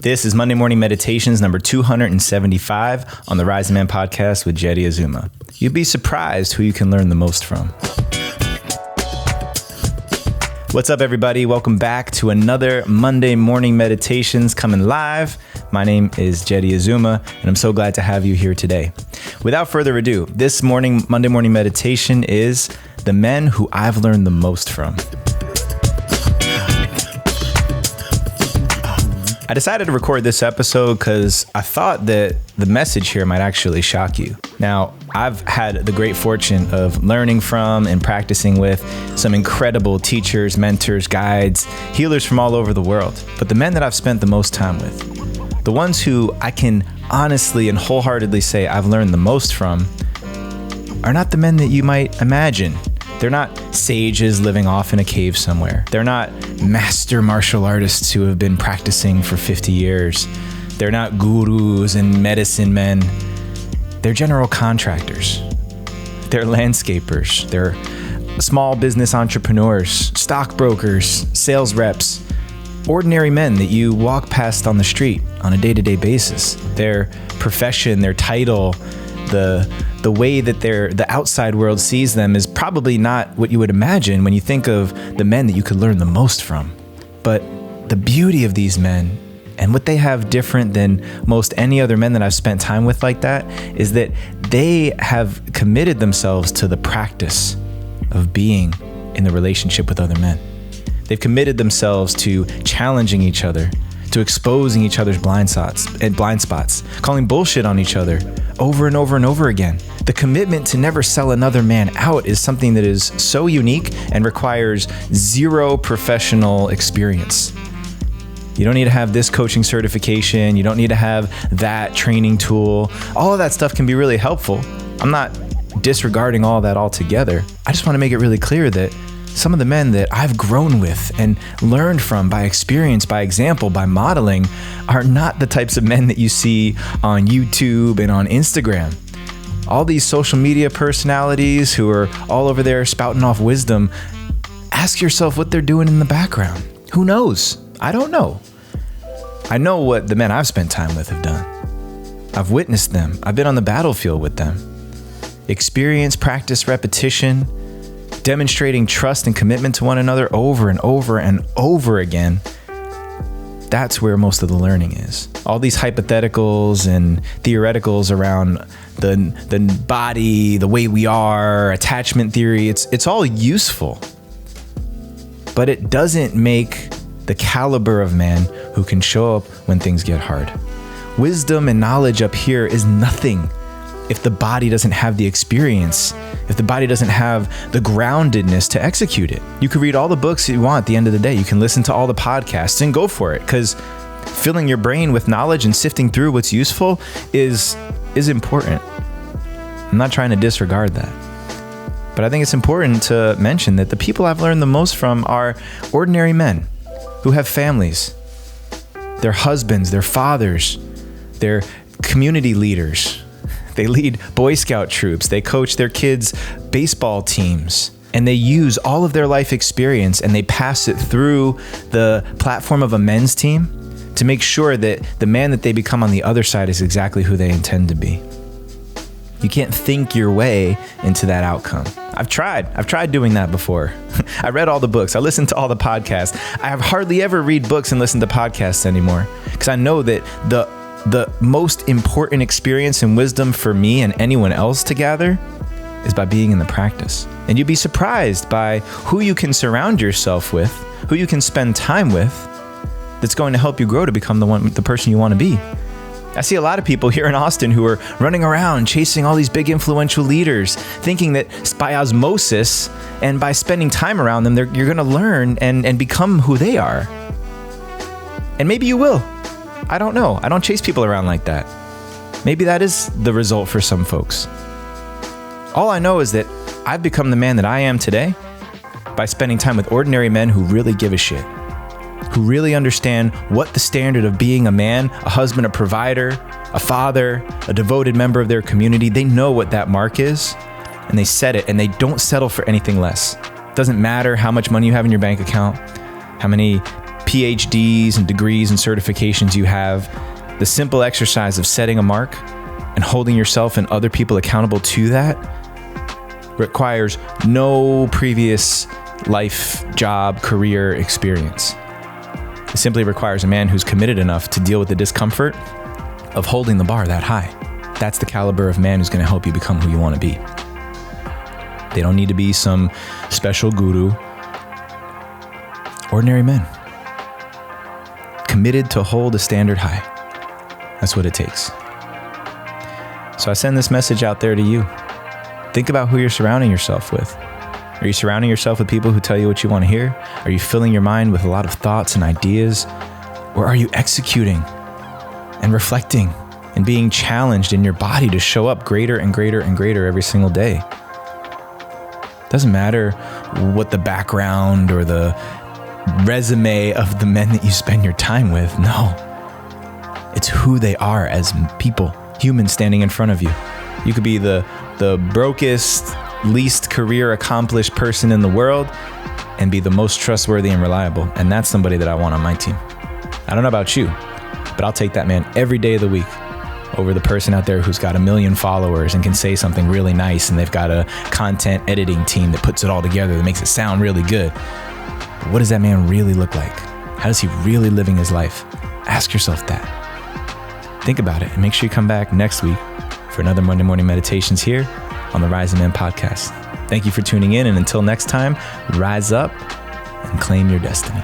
This is Monday Morning Meditations number 275 on the Rising Man podcast with Jeddy Azuma. You'd be surprised who you can learn the most from. What's up, everybody? Welcome back to another Monday Morning Meditations coming live. My name is Jeddy Azuma, and I'm so glad to have you here today. Without further ado, this Monday Morning Meditation is the men who I've learned the most from. I decided to record this episode because I thought that the message here might actually shock you. Now, I've had the great fortune of learning from and practicing with some incredible teachers, mentors, guides, healers from all over the world. But the men that I've spent the most time with, the ones who I can honestly and wholeheartedly say I've learned the most from, are not the men that you might imagine. They're not sages living off in a cave somewhere. They're not master martial artists who have been practicing for 50 years. They're not gurus and medicine men. They're general contractors. They're landscapers. They're small business entrepreneurs, stockbrokers, sales reps, ordinary men that you walk past on the street on a day-to-day basis. Their profession, their title, the way that the outside world sees them is probably not what you would imagine when you think of the men that you could learn the most from. But the beauty of these men and what they have different than most any other men that I've spent time with like that is that they have committed themselves to the practice of being in the relationship with other men. They've committed themselves to challenging each other, to exposing each other's blind spots, calling bullshit on each other over and over and over again. The commitment to never sell another man out is something that is so unique and requires zero professional experience. You don't need to have this coaching certification. You don't need to have that training tool. All of that stuff can be really helpful. I'm not disregarding all that altogether. I just want to make it really clear that some of the men that I've grown with and learned from by experience, by example, by modeling, are not the types of men that you see on YouTube and on Instagram. All these social media personalities who are all over there spouting off wisdom, ask yourself what they're doing in the background. Who knows? I don't know. I know what the men I've spent time with have done. I've witnessed them. I've been on the battlefield with them. Experience, practice, repetition, demonstrating trust and commitment to one another over and over and over again. That's where most of the learning is. All these hypotheticals and theoreticals around the body, the way we are, attachment theory, it's all useful. But it doesn't make the caliber of man who can show up when things get hard. Wisdom and knowledge up here is nothing if the body doesn't have the experience, if the body doesn't have the groundedness to execute it. You can read all the books you want at the end of the day. You can listen to all the podcasts and go for it, because filling your brain with knowledge and sifting through what's useful is important. I'm not trying to disregard that. But I think it's important to mention that the people I've learned the most from are ordinary men who have families. They're husbands, they're fathers, they're community leaders. They lead Boy Scout troops. They coach their kids' baseball teams. And they use all of their life experience and they pass it through the platform of a men's team to make sure that the man that they become on the other side is exactly who they intend to be. You can't think your way into that outcome. I've tried doing that before. I read all the books. I listened to all the podcasts. I have hardly ever read books and listen to podcasts anymore, because I know that the most important experience and wisdom for me and anyone else to gather is by being in the practice. And you'd be surprised by who you can surround yourself with, who you can spend time with, that's going to help you grow to become the person you want to be. I see a lot of people here in Austin who are running around chasing all these big influential leaders, thinking that by osmosis and by spending time around them, you're going to learn and become who they are. And maybe you will. I don't know. I don't chase people around like that. Maybe that is the result for some folks. All I know is that I've become the man that I am today by spending time with ordinary men who really give a shit, who really understand what the standard of being a man, a husband, a provider, a father, a devoted member of their community, they know what that mark is, and they set it, and they don't settle for anything less. It doesn't matter how much money you have in your bank account, how many PhDs and degrees and certifications you have, the simple exercise of setting a mark and holding yourself and other people accountable to that requires no previous life, job, career experience. It simply requires a man who's committed enough to deal with the discomfort of holding the bar that high. That's the caliber of man who's going to help you become who you want to be. They don't need to be some special guru. Ordinary men. Committed to hold a standard high. That's what it takes. So I send this message out there to you. Think about who you're surrounding yourself with. Are you surrounding yourself with people who tell you what you want to hear? Are you filling your mind with a lot of thoughts and ideas? Or are you executing and reflecting and being challenged in your body to show up greater and greater and greater every single day? Doesn't matter what the background or the resume of the men that you spend your time with. No, it's who they are as people, humans standing in front of you. You could be the brokest, least career accomplished person in the world and be the most trustworthy and reliable. And that's somebody that I want on my team. I don't know about you, but I'll take that man every day of the week over the person out there who's got 1 million followers and can say something really nice and they've got a content editing team that puts it all together that makes it sound really good. But what does that man really look like? How is he really living his life? Ask yourself that. Think about it and make sure you come back next week for another Monday Morning Meditations here on the Rising Men podcast. Thank you for tuning in, and until next time, rise up and claim your destiny.